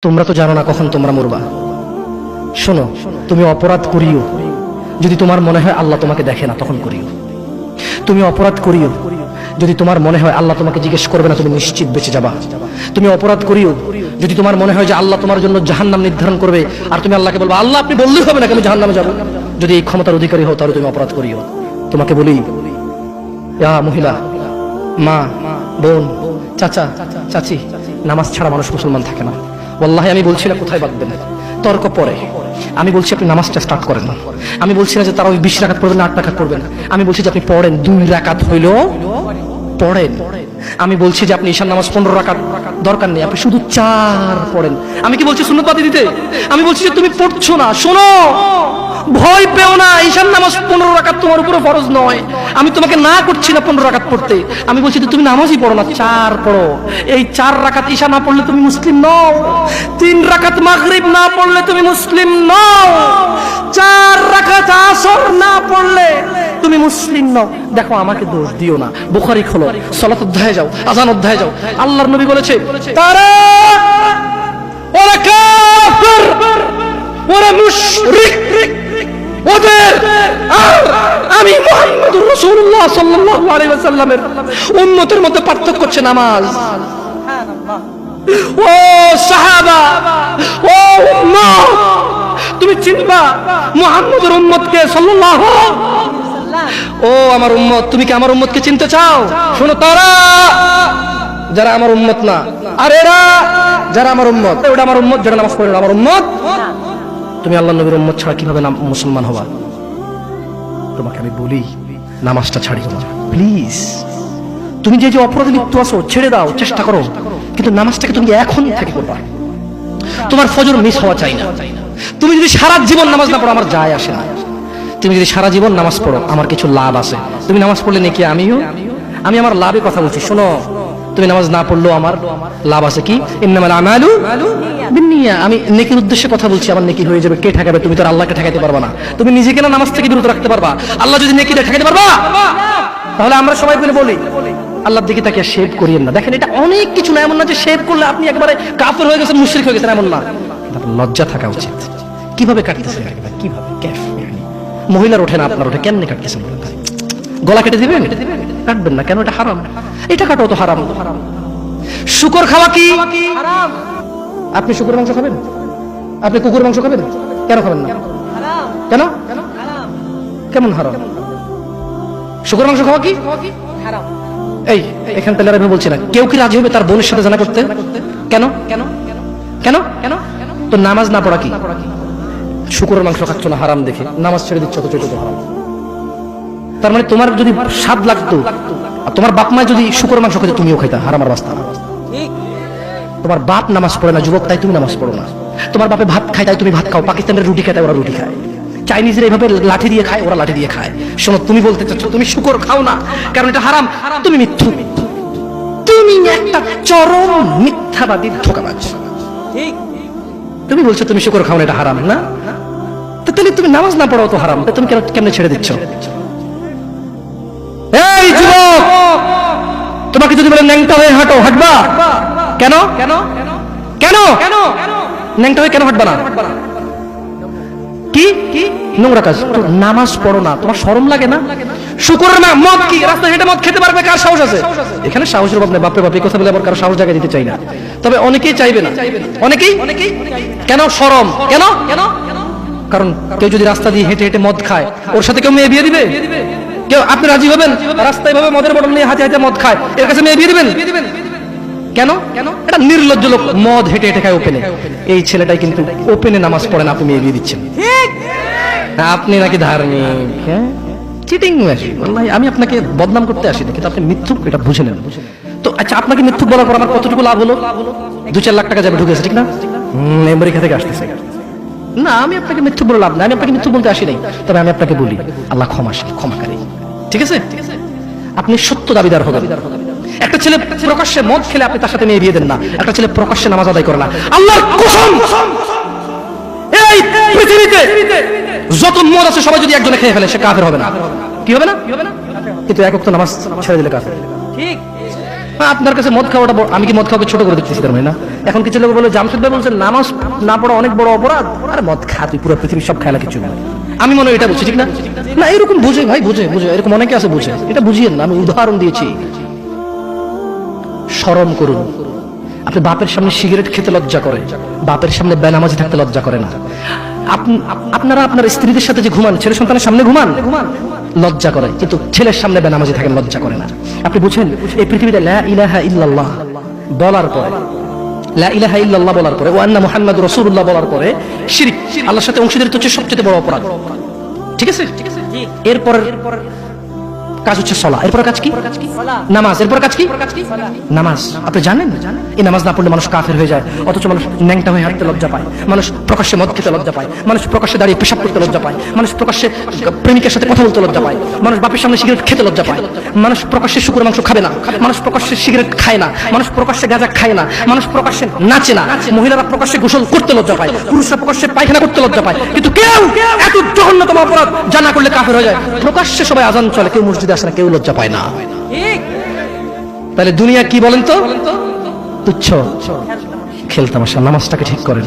তোমরা তো জানো না কখন তোমরা মরবা। শোনো, তুমি অপরাধ করিও যদি তোমার মনে হয় আল্লাহ তোমাকে দেখে না, তখন করিও। তুমি অপরাধ করিও যদি তোমার মনে হয় আল্লাহ তোমাকে জিজ্ঞেস করবে না, তুমি নিশ্চিত বেঁচে যাবা। তুমি অপরাধ করিও যদি তোমার মনে হয় যে আল্লাহ তোমার জন্য জাহান্নাম নির্ধারণ করবে, আর তুমি আল্লাহকে বলবা আল্লাহ আপনি বললেই হবে না আমি জাহান্নামে যাবো। যদি এই ক্ষমতার অধিকারী হও তাহলে তুমি অপরাধ করিও। তোমাকে বলি, মহিলা, মা, বোন, চাচা, চাচি, নামাজ ছাড়া মানুষ মুসলমান থাকে না। ওয়াল্লাহি আমি বলছি না কোথায় বাঁধবেন, তর্ক পরে। আমি বলছি আপনি নামাজটা স্টার্ট করেন না। আমি বলছি না যে তারা ওই 20 রাকাত পড়বেন না 8 রাকাত পড়বেন। আমি বলছি যে আপনি পড়েন, 2 রাকাত হইলো পড়েন। আমি বলছি যে আপনি ঈশান নামাজ 15 রাকাত দরকার নেই, আপনি শুধু 4 পড়েন। আমি কি বলছি সুন্নত বাদ দিতে? আমি বলছি যে তুমি পড়ছো না, শোনো, ভয় পেও না, ঈশান নামাজ 15 রাকাত তোমার উপরে ফরজ নয়। আমি তোমাকে না করছি না 15 রাকাত পড়তে। আমি বলছি যে তুমি নামাজই পড়ো না, 4 পড়ো। এই 4 রাকাত ঈশা না পড়লে তুমি মুসলিম নও। 3 রাকাত মাগরিব না পড়লে তুমি মুসলিম নও। 4 রাকাত আসর না পড়লে তুমি মুসলিম নও। দেখো আমাকে দোষ দিও না, বুখারী খোলো, সালাত অধ্যায়ে যাও, আযান অধ্যায়ে যাও। আল্লাহর নবী বলেছে তারা ওরা কাফির, ওরা মুশরিক, ওদের আর আমি মুহাম্মদুর রাসূলুল্লাহ সাল্লাল্লাহু আলাইহি ওয়াসাল্লামের উম্মতের মধ্যে পার্থক্য হচ্ছে নামাজ। ও সাহাবা, ও উম্মত, তুমি চিনবা মুহাম্মদের উম্মতকে সাল্লাল্লাহু আলাইহি ওয়াসাল্লাম। ও আমার উম্মত, তুমি কি আমার উম্মতকে চিনতে চাও? শোনো, তারা যারা আমার উম্মত না, আর এরা যারা আমার উম্মত, ওটা আমার উম্মত যারা নামাজ পড়ে না আমার উম্মত। তুমি আল্লাহর নবীর উম্মত ছাড়া কিভাবে মুসলমান হবা? তোমাকে আমি বলি নামাজটা ছাড়িও না প্লিজ। তুমি যে যে অপরাধে লিপ্ত আছো ছেড়ে দাও, চেষ্টা করো, কিন্তু নামাজটাকে তুমি এখন থেকে করবা। তোমার ফজর মিস হওয়া চাই না। তুমি যদি সারা জীবন নামাজ না পড়ো আমার যায় আসে না। তুমি যদি সারা জীবন নামাজ পড়ো আমার কিছু লাভ আছে। তুমি নামাজ পড়লে নাকি আমি আমার লাভের কথা বলছি। শোনো, তুমি নামাজ না পড়লেও আমার লাভ আছে। কি? ইন্নামাল আমালু বিন্নিয়া। আমি নেকির উদ্দেশ্যে কথা বলছি, আমার নেকি হয়ে যাবে। কে ঠেকাবে? তুমি তো আল্লাহকে ঠেকাতে পারবা না। তুমি নিজেকে না নামাজ থেকে বিরত রাখতে পারবা, আল্লাহ যদি নেকি দেয় ঠেকাতে পারবা? তাহলে আমরা সবাই মিলে বলি আল্লাহর দিকে তাকিয়ে শেভ করিয়েন না। দেখেন, এটা অনেক কিছু না, এমন না যে শেভ করলে আপনি একেবারে কাফের হয়ে গেছেন, মুশরিক হয়ে গেছেন, এমন না। লজ্জা থাকা উচিত। কিভাবে কাটতেছেন? কিভাবে? মহিলার ওঠে না, আপনার ওঠে, কেমনে কাটতেছেন? গলা কেটে দিবেন? কাটবেন না কেন? এটা হারাম। এটা কাটাও তো হারাম। শুকর খাওয়া কি হারাম? আপনি শুকর মাংস খাবেন? আপনি কুকুর মাংস খাবেন? কেন খাবেন না? কেন? কেমন হারাম? শুকর মাংস খাওয়া কি হারাম? এই এখান থেকে আমি বলছি না, কেউ কি রাজি হবে তার বোনের সাথে জানা করতে? কেন? কেন? কেন? কেন? তো নামাজ না পড়া কি? শুকরের মাংস খাচ্ছ না হারাম দেখে নামাজ ছেড়ে দিচ্ছ, তো চতুর্থ হারাম। তার মানে তোমার যদি স্বাদ লাগতো, তোমার বাপ মা যদি শুকরের মাংস খেতে, তুমিও খাইতা, হারাম আর বাস্তা। তোমার বাপ নামাজ পড়ে না যুবক, তাই তুমি নামাজ পড়ো না। তোমার বাপে ভাত খায় তাই তুমি ভাত খাও। পাকিস্তানের রুটি খায় তাই ওরা রুটি খায়। চাইনিজরা এইভাবে লাঠি দিয়ে খায়, ওরা লাঠি দিয়ে খায়। শোনো, তুমি বলতে চাচ্ছ তুমি শুকর খাও না কারণ এটা হারাম, তুমি মিথ্যুক। তুমি একটা চরম মিথ্যাবাদী, ধোঁকাবাজ। তুমি বলছো তুমি শুকর খাও না, এটা হারাম না? তো তাহলে তুমি নামাজ না পড়াও তো হারাম, তুমি কেমনে ছেড়ে দিচ্ছ? এই যুবক, তোমাকে যদি বলে ন্যাংটা হয়ে হাঁটো, হাঁটবা? কেন? কেন? কেন? ন্যাংটা হয়ে কেন হাঁটবা না? কি নোংরা কাজ? নামাজ পড়ো না, তোমার শরম লাগে না? শুকরের মদ কি রাস্তায় হেঁটে মদ খেতে পারবে? কার সাহস আছে? এখানে সাহসের অভাব নেই। বাপরে বাপ, এই কথা বলে আবার কারো সাহস জায়গা দিতে চাই না। তবে অনেকেই চাইবে না। অনেকেই কেন? শরম। কেন? কারণ কেউ যদি রাস্তা দিয়ে হেঁটে হেঁটে মদ খায়, ওর সাথে কেউ মেয়ে বিয়ে দিবে? কেউ? আপনি রাজি হবেন রাস্তায় ভাবে মদের বটল নিয়ে হাতে হাতে মদ খায়, এর কাছে মেয়ে বিয়ে দিবেন? কেন? এটা নির্লজ্জ লোক, মদ হেঁটে হেঁটে খায় ওপেনে। এই ছেলেটাই কিন্তু ওপেনে নামাজ পড়ে না, আপনি মেয়ে বিয়ে দিচ্ছেন। আপনি নাকি ধার্মিক, চিটিং মেশিন। আমি আপনাকে বদনাম করতে আসি না, কিন্তু আপনি মিথ্যুক, এটা বুঝে নেন। তো আচ্ছা, আপনাকে মিথ্যুক বলার পর আমার কতটুকু লাভ হলো? 2-4 লাখ টাকা যাবে ঢুকেছে, ঠিক না? আমেরিকা থেকে আসতেছে না। আমি আপনাকে মিথ্যুক বলে লাভ না, আমি আপনাকে মিথ্যুক বলতে আসি নাই। তবে আমি আপনাকে বলি আল্লাহ ক্ষমাকারী, ঠিক আছে? আপনি সত্য দাবিদার হবেন। একটা ছেলে প্রকাশ্যে মদ খেলে আপনি তার সাথে মেয়ে বিয়ে দেন না। একটা ছেলে প্রকাশ্যে নামাজ আদায় করে না। আল্লাহর কসম, এই পৃথিবীতে যত মদ আছে সবাই যদি একজনে খেয়ে ফেলে, সে কাফের হবে না। কি হবে না? কিন্তু এক ওয়াক্ত নামাজ ছেড়ে দিলে কাফের। ঠিক? আপনার কাছে মদ খাওয়াটা আমি কি মদ খাওয়াকে ছোট করে দেখতেছি তার মানে না? এখন কিছু লোক বলে জামশেদ ভাই বলছেন নামাজ না পড়া অনেক বড় অপরাধ, আরে মদ খা তুই পুরো পৃথিবীর সব খেলা কিছু নয়। আমি মনে হয় এটা বুঝছি, ঠিক না? না এরকম বুঝে ভাই, বুঝে এরকম অনেকে আছে বুঝে, এটা বুঝিয়েন না, আমি উদাহরণ দিয়েছি। শরম করুন। আপনি বাপের সামনে সিগারেট খেতে লজ্জা করে, বাপের সামনে বেনামাজি থাকতে লজ্জা করে না। আপনারা আপনার স্ত্রীদের সাথে যে ঘুমান, ছেলে সন্তানের সামনে ঘুমান, লজ্জা করে, কিন্তু ছেলের সামনে বেনামাজি থাকেন লজ্জা করে না। আপনি বুঝেন এই পৃথিবীতে লা ইলাহা ইল্লাল্লাহ বলার পরে, লা ইলাহা ইল্লাল্লাহ বলার পরে, ওয়া আন্না মুহাম্মাদুর রাসূলুল্লাহ বলার পরে শিরক, আল্লাহর সাথে অংশীদারিত্ব হচ্ছে সবচেয়ে বড় অপরাধ। ঠিক আছে? এরপর কাজ হচ্ছে সালাত, এরপর কাজ কি? নামাজ, এরপর কাজ কি? নামাজ। আপনি জানেন এই নামাজ না পড়লে মানুষ কাফের হয়ে যায়, অথচ মানুষ ন্যাংটা হয়ে হাঁটতে লজ্জা পায়, মানুষ প্রকাশ্যে মদ খেতে লজ্জা পায়, মানুষ প্রকাশ্যে দাঁড়িয়ে পেশাব করতে লজ্জা পায়, মানুষ প্রকাশ্যে প্রেমিকের সাথে কথা বলতে লজ্জা পায়, মানুষ বাপের সামনে সিগারেট খেতে লজ্জা পায়, মানুষ প্রকাশ্যে শুকর মাংস খাবে না, মানুষ প্রকাশ্যে সিগারেট খায় না, মানুষ প্রকাশ্যে গাঁজা খায় না, মানুষ প্রকাশ্যে নাচে না, মহিলারা প্রকাশ্যে গোসল করতে লজ্জা পায়, পুরুষরা প্রকাশ্যে পায়খানা করতে লজ্জা পায়, কিন্তু কেউ এত জঘন্যতম অপরাধ যা না করলে কাফের হয়ে যায়। প্রকাশ্যে সবাই আজান চলে, কেউ মসজিদে আসে না, কেউ লজ্জা পায় না। তাহলে দুনিয়া কি বলেন তো? তুচ্ছ খেলতামাশা। নামাজটাকে ঠিক করেন।